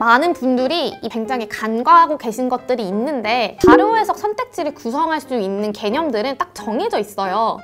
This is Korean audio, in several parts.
많은 분들이 굉장히 간과하고 계신 것들이 있는데 자료 해석 선택지를 구성할 수 있는 개념들은 딱 정해져 있어요.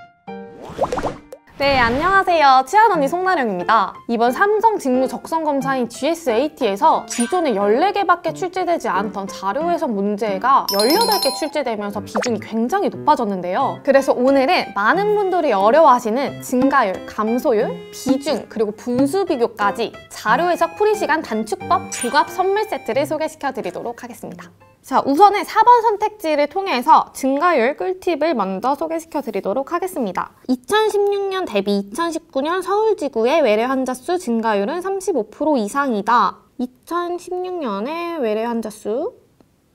네, 안녕하세요. 치안 언니 송나령입니다. 이번 삼성 직무 적성 검사인 GSAT에서 기존에 14개밖에 출제되지 않던 자료 해석 문제가 18개 출제되면서 비중이 굉장히 높아졌는데요. 그래서 오늘은 많은 분들이 어려워하시는 증가율, 감소율, 비중, 그리고 분수 비교까지 자료 해석 풀이 시간 단축법 종합 선물 세트를 소개시켜 드리도록 하겠습니다. 자, 우선은 4번 선택지를 통해서 증가율 꿀팁을 먼저 소개시켜 드리도록 하겠습니다. 2016년 대비 2019년 서울지구의 외래 환자 수 증가율은 35% 이상이다. 2016년의 외래 환자 수,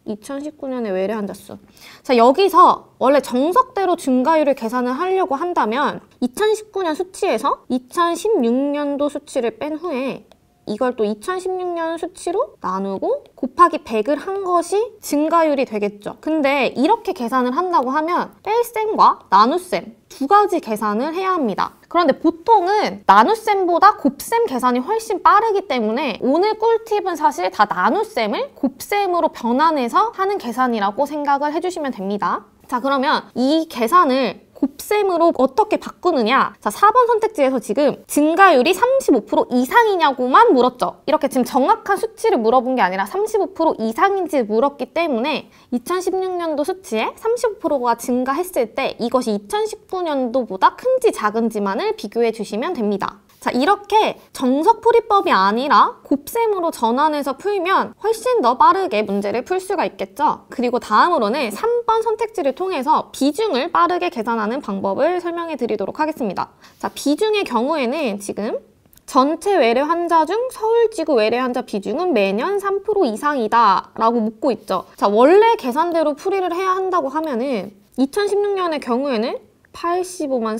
2019년의 외래 환자 수. 자, 여기서 원래 정석대로 증가율을 계산을 하려고 한다면 2019년 수치에서 2016년도 수치를 뺀 후에 이걸 또 2016년 수치로 나누고 곱하기 100을 한 것이 증가율이 되겠죠. 근데 이렇게 계산을 한다고 하면 뺄셈과 나눗셈 두 가지 계산을 해야 합니다. 그런데 보통은 나눗셈보다 곱셈 계산이 훨씬 빠르기 때문에 오늘 꿀팁은 사실 다 나눗셈을 곱셈으로 변환해서 하는 계산이라고 생각을 해주시면 됩니다. 자, 그러면 이 계산을 곱셈으로 어떻게 바꾸느냐? 자, 4번 선택지에서 지금 증가율이 35% 이상이냐고만 물었죠. 이렇게 지금 정확한 수치를 물어본 게 아니라 35% 이상인지 물었기 때문에 2016년도 수치에 35%가 증가했을 때 이것이 2019년도보다 큰지 작은지만을 비교해 주시면 됩니다. 자, 이렇게 정석풀이법이 아니라 곱셈으로 전환해서 풀면 훨씬 더 빠르게 문제를 풀 수가 있겠죠. 그리고 다음으로는 3번 선택지를 통해서 비중을 빠르게 계산하는 방법을 설명해 드리도록 하겠습니다. 자, 비중의 경우에는 지금 전체 외래 환자 중 서울지구 외래 환자 비중은 매년 3% 이상이다 라고 묻고 있죠. 자, 원래 계산대로 풀이를 해야 한다고 하면은 2016년의 경우에는 85만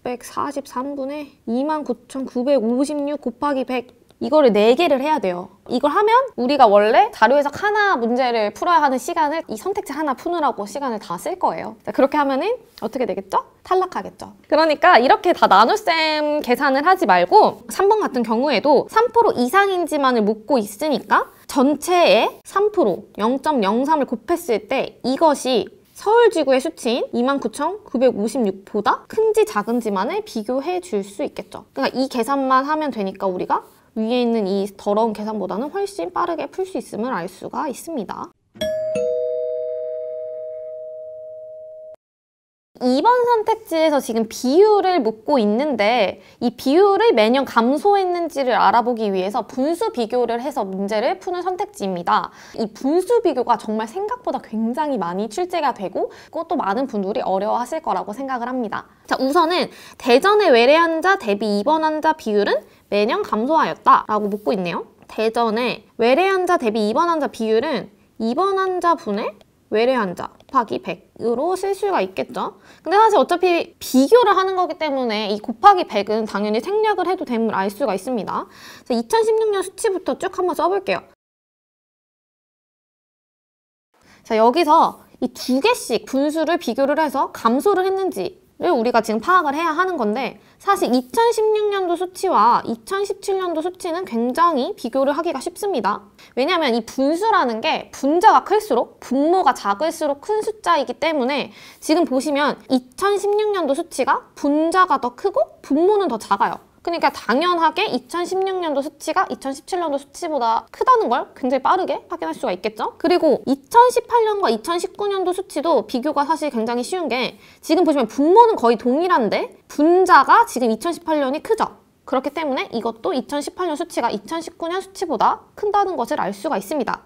3,643분의 29,956 곱하기 100 이거를 4개를 해야 돼요. 이걸 하면 우리가 원래 자료 해석 하나 문제를 풀어야 하는 시간을 이 선택지 하나 푸느라고 시간을 다 쓸 거예요. 자, 그렇게 하면은 어떻게 되겠죠? 탈락하겠죠. 그러니까 이렇게 다 나눗셈 계산을 하지 말고 3번 같은 경우에도 3% 이상인지만을 묻고 있으니까 전체의 3%, 0.03을 곱했을 때 이것이 서울지구의 수치인 29,956보다 큰지 작은지만을 비교해 줄 수 있겠죠. 그러니까 이 계산만 하면 되니까 우리가 위에 있는 이 더러운 계산보다는 훨씬 빠르게 풀 수 있음을 알 수가 있습니다. 2번 선택지에서 지금 비율을 묻고 있는데 이 비율을 매년 감소했는지를 알아보기 위해서 분수 비교를 해서 문제를 푸는 선택지입니다. 이 분수 비교가 정말 생각보다 굉장히 많이 출제가 되고 그것도 많은 분들이 어려워하실 거라고 생각을 합니다. 자, 우선은 대전의 외래 환자 대비 입원 환자 비율은 매년 감소하였다 라고 묻고 있네요. 대전의 외래 환자 대비 입원 환자 비율은 입원 환자 분의 외래 환자 곱하기 100으로 쓸 수가 있겠죠. 근데 사실 어차피 비교를 하는 거기 때문에 이 곱하기 100은 당연히 생략을 해도 됨을 알 수가 있습니다. 자, 2016년 수치부터 쭉 한번 써볼게요. 자, 여기서 이 두 개씩 분수를 비교를 해서 감소를 했는지를 우리가 지금 파악을 해야 하는 건데 사실 2016년도 수치와 2017년도 수치는 굉장히 비교를 하기가 쉽습니다. 왜냐하면 이 분수라는 게 분자가 클수록 분모가 작을수록 큰 숫자이기 때문에 지금 보시면 2016년도 수치가 분자가 더 크고 분모는 더 작아요. 그러니까 당연하게 2016년도 수치가 2017년도 수치보다 크다는 걸 굉장히 빠르게 확인할 수가 있겠죠? 그리고 2018년과 2019년도 수치도 비교가 사실 굉장히 쉬운 게 지금 보시면 분모는 거의 동일한데 분자가 지금 2018년이 크죠? 그렇기 때문에 이것도 2018년 수치가 2019년 수치보다 큰다는 것을 알 수가 있습니다.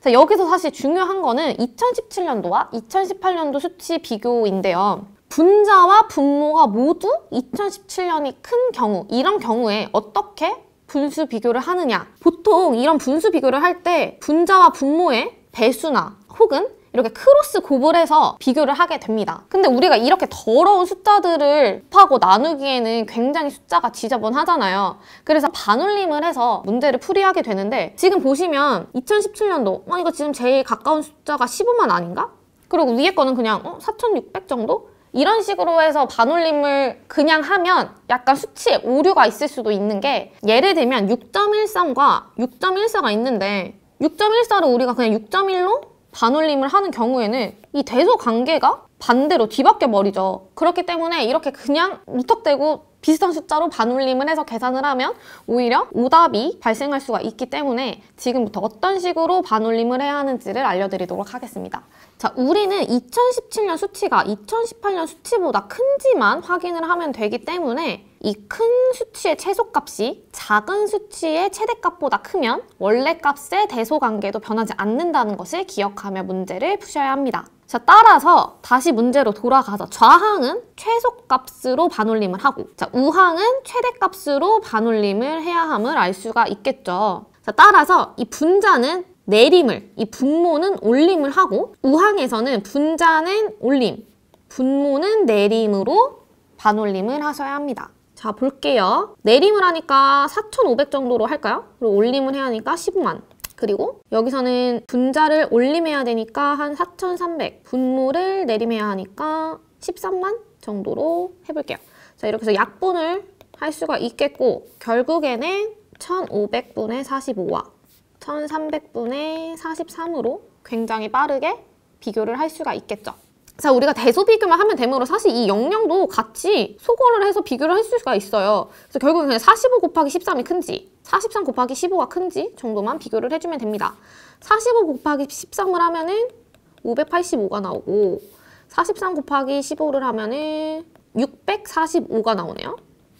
자, 여기서 사실 중요한 거는 2017년도와 2018년도 수치 비교인데요. 분자와 분모가 모두 2017년이 큰 경우, 이런 경우에 어떻게 분수 비교를 하느냐. 보통 이런 분수 비교를 할 때 분자와 분모의 배수나 혹은 이렇게 크로스 곱을 해서 비교를 하게 됩니다. 근데 우리가 이렇게 더러운 숫자들을 곱하고 나누기에는 굉장히 숫자가 지저분하잖아요. 그래서 반올림을 해서 문제를 풀이하게 되는데 지금 보시면 2017년도 이거 지금 제일 가까운 숫자가 15만 아닌가? 그리고 위에 거는 그냥 4,600 정도? 이런 식으로 해서 반올림을 그냥 하면 약간 수치에 오류가 있을 수도 있는 게, 예를 들면 6.13과 6.14가 있는데 6.14를 우리가 그냥 6.1로 반올림을 하는 경우에는 이 대소 관계가 반대로 뒤바뀌어 버리죠. 그렇기 때문에 이렇게 그냥 무턱대고 비슷한 숫자로 반올림을 해서 계산을 하면 오히려 오답이 발생할 수가 있기 때문에 지금부터 어떤 식으로 반올림을 해야 하는지를 알려드리도록 하겠습니다. 자, 우리는 2017년 수치가 2018년 수치보다 큰지만 확인을 하면 되기 때문에 이 큰 수치의 최소값이 작은 수치의 최대값보다 크면 원래 값의 대소관계도 변하지 않는다는 것을 기억하며 문제를 푸셔야 합니다. 자, 따라서 다시 문제로 돌아가서 좌항은 최소값으로 반올림을 하고, 자, 우항은 최대값으로 반올림을 해야 함을 알 수가 있겠죠. 자, 따라서 이 분자는 내림을, 이 분모는 올림을 하고, 우항에서는 분자는 올림, 분모는 내림으로 반올림을 하셔야 합니다. 자, 볼게요. 내림을 하니까 4,500 정도로 할까요? 그리고 올림을 해야 하니까 15만. 그리고 여기서는 분자를 올림해야 되니까 한 4,300, 분모를 내림해야 하니까 13만 정도로 해볼게요. 자, 이렇게 해서 약분을 할 수가 있겠고, 결국에는 1,500분의 45와 1,300분의 43으로 굉장히 빠르게 비교를 할 수가 있겠죠. 자, 우리가 대소 비교만 하면 되므로 사실 이 영역도 같이 소거를 해서 비교를 할 수가 있어요. 그래서 결국은 그냥 45 곱하기 13이 큰지 43 곱하기 15가 큰지 정도만 비교를 해주면 됩니다. 45 곱하기 13을 하면은 585가 나오고, 43 곱하기 15를 하면은 645가 나오네요.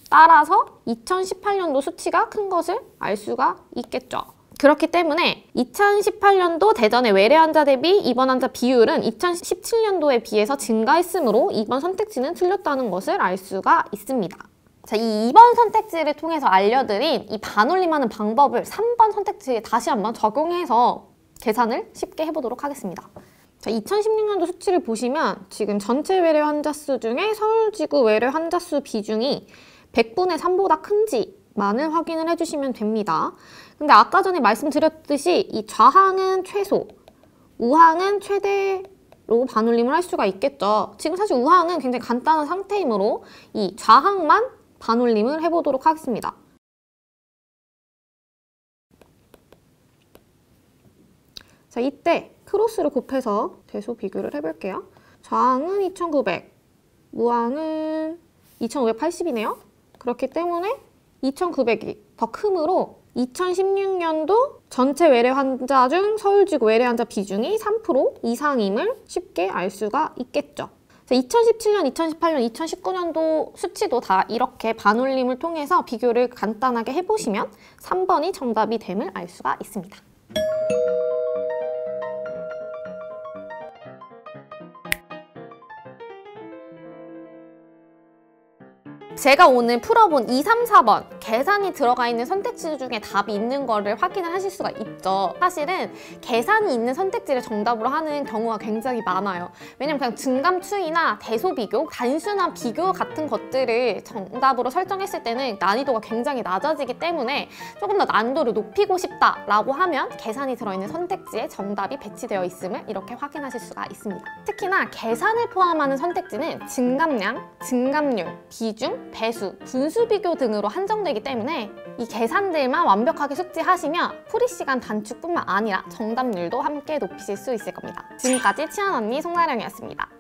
따라서 2018년도 수치가 큰 것을 알 수가 있겠죠. 그렇기 때문에 2018년도 대전의 외래 환자 대비 입원 환자 비율은 2017년도에 비해서 증가했으므로 이번 선택지는 틀렸다는 것을 알 수가 있습니다. 자, 이 2번 선택지를 통해서 알려드린 이 반올림하는 방법을 3번 선택지에 다시 한번 적용해서 계산을 쉽게 해보도록 하겠습니다. 자, 2016년도 수치를 보시면 지금 전체 외래 환자 수 중에 서울지구 외래 환자 수 비중이 100분의 3보다 큰지만을 확인을 해주시면 됩니다. 근데 아까 전에 말씀드렸듯이 이 좌항은 최소, 우항은 최대로 반올림을 할 수가 있겠죠. 지금 사실 우항은 굉장히 간단한 상태이므로 이 좌항만 반올림을 해보도록 하겠습니다. 자, 이때 크로스를 곱해서 대소 비교를 해볼게요. 좌항은 2,900, 우항은 2,580이네요. 그렇기 때문에 2,900이 더 크므로 2016년도 전체 외래 환자 중 서울지구 외래 환자 비중이 3% 이상임을 쉽게 알 수가 있겠죠. 2017년, 2018년, 2019년도 수치도 다 이렇게 반올림을 통해서 비교를 간단하게 해보시면 3번이 정답이 됨을 알 수가 있습니다. 제가 오늘 풀어본 2, 3, 4번 계산이 들어가 있는 선택지 중에 답이 있는 거를 확인을 하실 수가 있죠. 사실은 계산이 있는 선택지를 정답으로 하는 경우가 굉장히 많아요. 왜냐면 그냥 증감추이나 대소비교, 단순한 비교 같은 것들을 정답으로 설정했을 때는 난이도가 굉장히 낮아지기 때문에 조금 더 난이도를 높이고 싶다라고 하면 계산이 들어있는 선택지에 정답이 배치되어 있음을 이렇게 확인하실 수가 있습니다. 특히나 계산을 포함하는 선택지는 증감량, 증감률, 비중, 배수, 분수 비교 등으로 한정되기 때문에 이 계산들만 완벽하게 숙지하시면 풀이 시간 단축뿐만 아니라 정답률도 함께 높이실 수 있을 겁니다. 지금까지 치안 언니 송나령이었습니다.